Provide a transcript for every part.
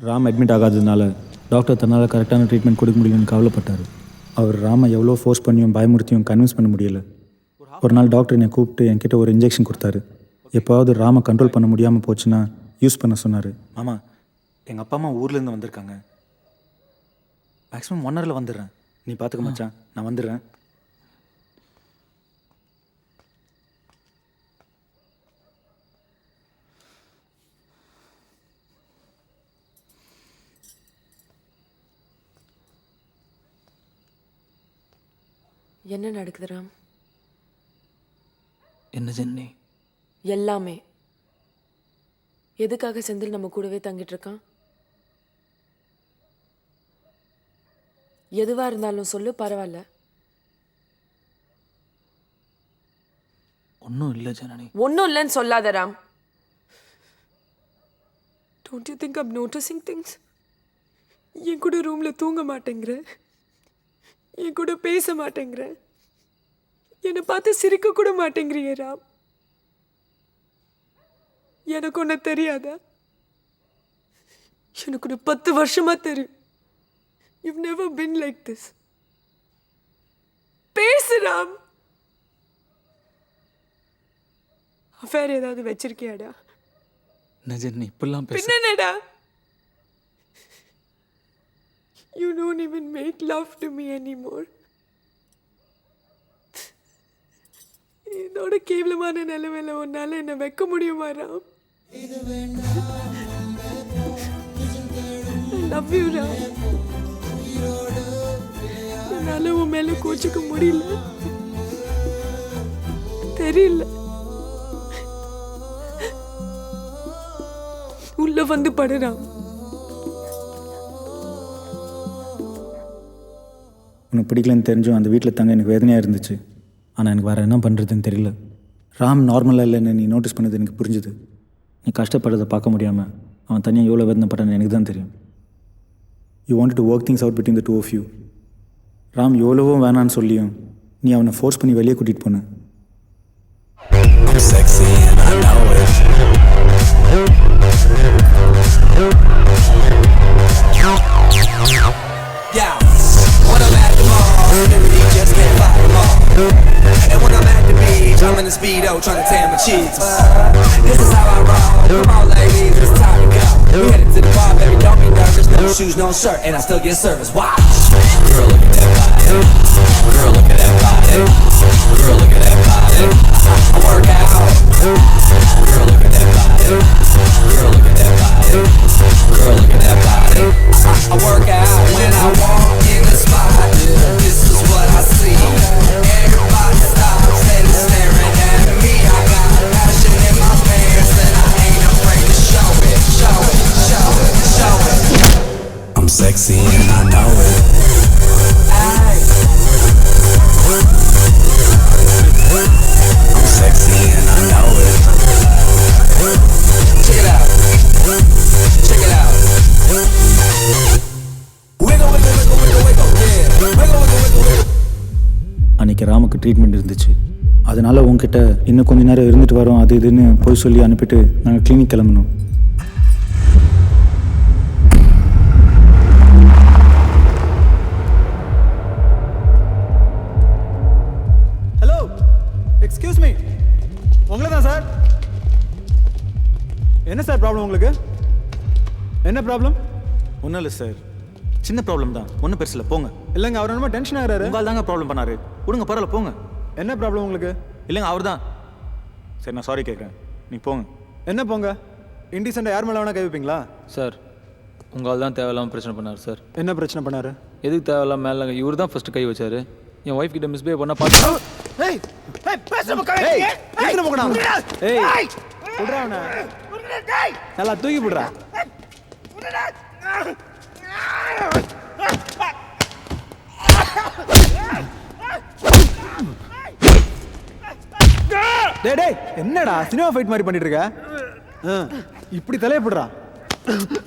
Ram admit ஆகாததுனால doctor தன்னால் கரெக்டான treatment கொடுக்க முடியலன்னு கவலைப்பட்டார். அவர் ராமை எவ்வளோ ஃபோர்ஸ் பண்ணியும் பயமுறுத்தியும் கன்வின்ஸ் பண்ண முடியல. ஒரு நாள் டாக்டர் என்னை கூப்பிட்டு என்கிட்ட ஒரு இன்ஜெக்ஷன் கொடுத்தாரு. எப்போவாவது ராமை கண்ட்ரோல் பண்ண முடியாமல் போச்சுன்னா யூஸ் பண்ண சொன்னார். மாமா, எங்கள் அப்பா அம்மா ஊர்லேருந்து வந்திருக்காங்க. மேக்ஸிமம் 1 ஹவரில் வந்துடுறேன். நீ பார்த்துக்க மச்சான், நான் வந்துடுறேன். என்ன நடக்குது ராம்? என்ன ஜென்னி? எல்லாமே எதுக்காக செந்தில் நம்ம கூடவே தங்கிட்டு இருக்கான்? எதுவா இருந்தாலும் சொல்லு, பரவாயில்ல. ஒன்றும் இல்லை ஜனனி. ஒன்றும் இல்லைன்னு சொல்லாத Ram. Don't you think I'm noticing things? என் கூட ரூம்ல தூங்க மாட்டேங்கிற, என் கூட பேச மாட்டேங்கிற, என்னை பார்த்து சிரிக்க கூட மாட்டேங்கிறிய ராம். எனக்கு ஒன்று தெரியாதா? எனக்கு ஒன்று 10 வருஷமா தெரியும். You've never been like this. பேசு ராம். அஃபேர் ஏதாவது வச்சிருக்கியாடா? என்ன ஜென்னி இப்பெல்லாம் பேச? பின்னடா? You don't even make love to me anymore. இதோட கேவலமான நிலைமையில உன்னால என்ன வைக்க முடியுமா Ram? I love you Ram. என்னால உன் மேல கோச்சிக்க முடியல, தெரியல. உள்ள வந்து படு ராம். உனக்கு பிடிக்கலன்னு தெரிஞ்சும் அந்த வீட்டில் தங்க எனக்கு வேதனையாக இருந்துச்சு. ஆனால் எனக்கு வேறு என்ன பண்ணுறதுன்னு தெரியல. ராம் நார்மலாக இல்லைன்னு நீ நோட்டீஸ் பண்ணது எனக்கு புரிஞ்சுது. நீ கஷ்டப்படுறதை பார்க்க முடியாமல் அவன் தனியாக எவ்வளோ வேதனைப்பட்டான்னு எனக்கு தான் தெரியும். You want to work things out between the 2 of you. Ram எவ்வளவோ வேணான்னு சொல்லியும் நீ அவனை ஃபோர்ஸ் பண்ணி வெளியே கூட்டிகிட்டு போன. And when I'm at the beach, I'm in the speedo trying to tan my cheeks. This is how I roll. Come on, ladies, it's time to go. We headed to the bar, baby, don't be nervous. No shoes, no shirt, and I still get service. Watch. Girl, look at that body. Girl, look at that body. Girl, look at that body. I work out. Girl, look at that body. Girl, look at that body. Girl, look at that body. I work out when I walk in the spot. This is what I see. Everybody stops and is staring at me. I got passion in my pants and I ain't afraid to show it, show it, show it, show it. I'm sexy and I know it. Ay. I'm sexy and I know it. Check it out. Check it out. Wiggle, wiggle, wiggle, wiggle, wiggle, yeah. Wiggle, wiggle, wiggle, wiggle. அன்றைக்கி ராமுக்கு treatment இருந்துச்சு. அதனால் உங்ககிட்ட இன்னும் கொஞ்ச நேரம் இருந்துட்டு வரோம் அது இதுன்னு போய் சொல்லி அனுப்பிட்டு நாங்கள் கிளினிக் கிளம்பணும். ஹலோ, எக்ஸ்கியூஸ் மீ, உங்களை தான் சார். என்ன சார் ப்ராப்ளம் உங்களுக்கு? என்ன ப்ராப்ளம்? ஒன்றும் இல்லை சார், சின்ன ப்ராப்ளம் தான், ஒன்றும் பெருசு இல்லை, போங்க. இல்லைங்க, அவர் ரொம்ப டென்ஷன் ஆகிறாரு. உங்களால் தாங்க ப்ராப்ளம் பண்ணாரு, விடுங்க, பரவாயில்ல, போங்க. என்ன ப்ராப்ளம் உங்களுக்கு? இல்லைங்க, அவர் தான். சரி, நான் சாரி கேட்குறேன், நீ போங்க. என்ன போங்க? இன்டீசெண்டாக யார் மேலே வேணால் கை வைப்பீங்களா? சார், உங்களால் தான் தேவையில்லாமல் பிரச்சனை பண்ணார் சார். என்ன பிரச்சனை பண்ணாரு? எதுக்கு தேவையில்லாம மேலே இவர் தான் ஃபஸ்ட்டு கை வச்சார். என் ஒய்ஃப் கிட்ட மிஸ்பிஹேவ் பண்ண பார்த்து. நல்லா தூக்கி போடுறா. டேய் டேய், என்னடா சினிமா ஃபைட் மாதிரி பண்ணிட்டு இருக்க? இப்படி தலைய போடுறா.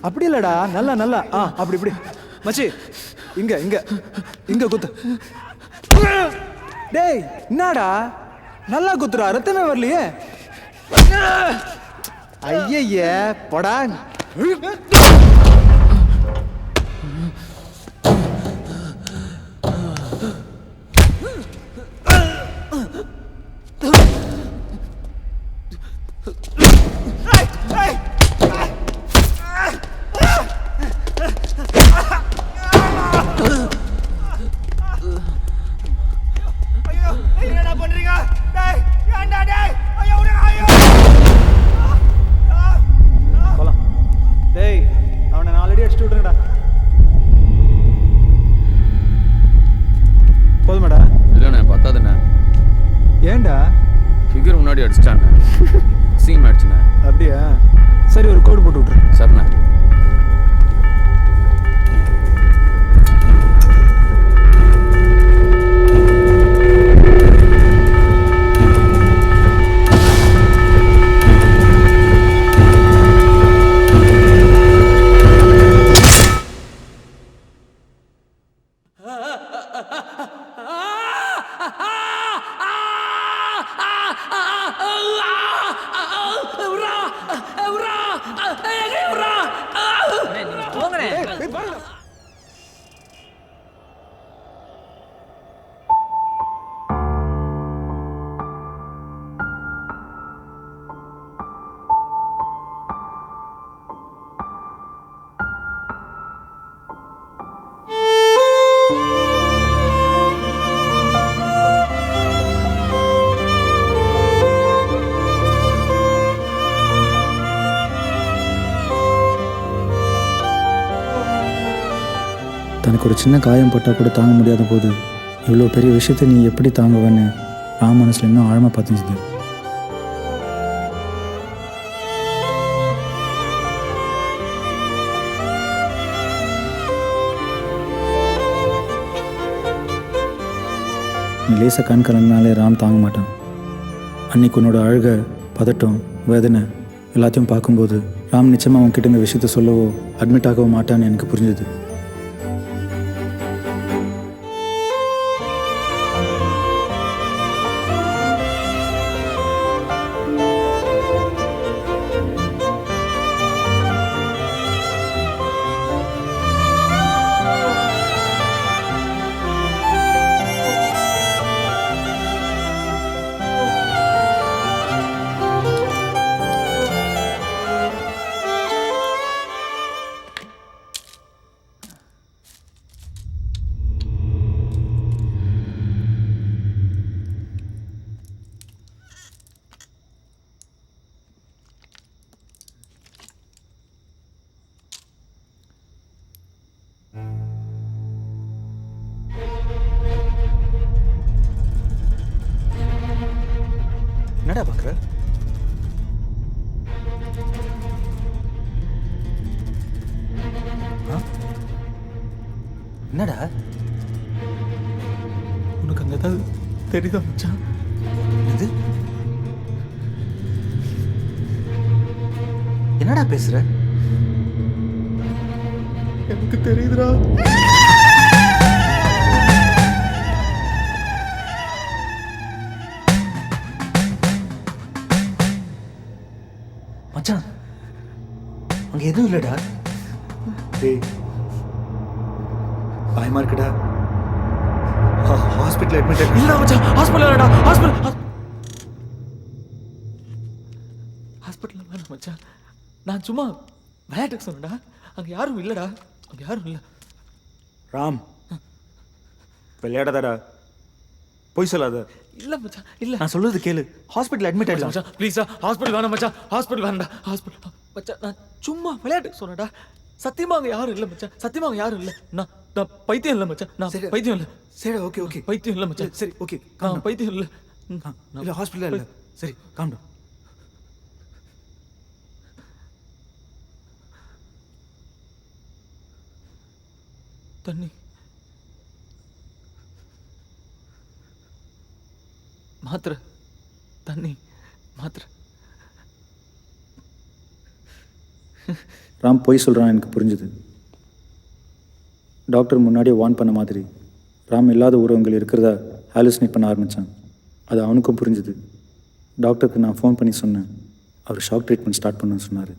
அப்படி இல்லடா, நல்லா நல்லா, அப்படி இப்படி. மச்சி, இங்க இங்க இங்க குத்து. டேய், என்னடா நல்லா குத்துறா, ரத்தமே வரலையே. ஐயே, போடா. தனக்கு ஒரு சின்ன காயம் பட்டால் கூட தாங்க முடியாத போது இவ்வளோ பெரிய விஷயத்தை நீ எப்படி தாங்குவேன்னு ராம் மனசில் இன்னும் ஆழமாக பார்த்துச்சுது. நீ லேசாக கண் கலங்கினாலே ராம் தாங்க மாட்டான். அன்னைக்கு உன்னோட அழுக, பதட்டம், வேதனை எல்லாத்தையும் பார்க்கும்போது ராம் நிச்சயமாக அவன்கிட்ட இந்த விஷயத்த சொல்லவோ அட்மிட் ஆகவோ மாட்டான்னு எனக்கு புரிஞ்சுது. என்னடா பார்க்குற? என்னடா உனக்கு அங்கே ஏதாவது தெரியுதா மச்சான்? இது என்னடா பேசுற? எனக்கு தெரியுதுடா. மச்சான் அங்க எதுவும் இல்லடா. டேய், பயமா இருக்குடா. ஹாஸ்பிட்டல் அட்மிட் இல்லடா மச்சான், ஹாஸ்பிட்டல் வேணாடா. ஹாஸ்பிட்டல் வேணாம் மச்சான். நான் சும்மா விளையாட்டுக்கு சொன்னேன்டா. அங்கே யாரும் இல்லைடா, அங்கே யாரும் இல்லை. ராம், விளையாடாதடா, பொய் சொல்லாத. இல்லை மச்சான், இல்லை. நான் சொல்றது கேளு. ஹாஸ்பிட்டல் அட்மிட் ஆயிடலாம். மச்சான் ப்ளீஸா, ஹாஸ்பிட்டல் வேணாம் மச்சான், ஹாஸ்பிட்டல் வேணாம்டா, ஹாஸ்பிட்டல். மச்சான் நான் சும்மா விளையாட்டுக்கு சொன்னேன்டா. சத்தியமா அங்கே யாரும் இல்லை மச்சான், சத்தியமா அங்கே யாரும் இல்லை. நான் பைத்தியம் இல்லை மச்சான், நான் பைத்தியம் இல்லை. சரி, ஓகே ஓகே, பைத்தியம் இல்லை மச்சான். சரி ஓகே, நான் பைத்தியம் இல்லை. இல்ல ஹாஸ்பிட்டல் இல்ல. சரி காம் டவுன். தண்ணி, மாத்திரை, தண்ணி, மாத்திரை. ராம் பொய் சொல்கிறான் எனக்கு புரிஞ்சுது. டாக்டர் முன்னாடியே வார்ன் பண்ண மாதிரி ராம் இல்லாத உருவங்கள் இருக்கிறதா ஹாலுசினேட் பண்ண ஆரம்பித்தான். அது அவனுக்கும் புரிஞ்சுது. டாக்டருக்கு நான் ஃபோன் பண்ணி சொன்னேன். அவர் ஷாக் ட்ரீட்மெண்ட் ஸ்டார்ட் பண்ண சொன்னார்.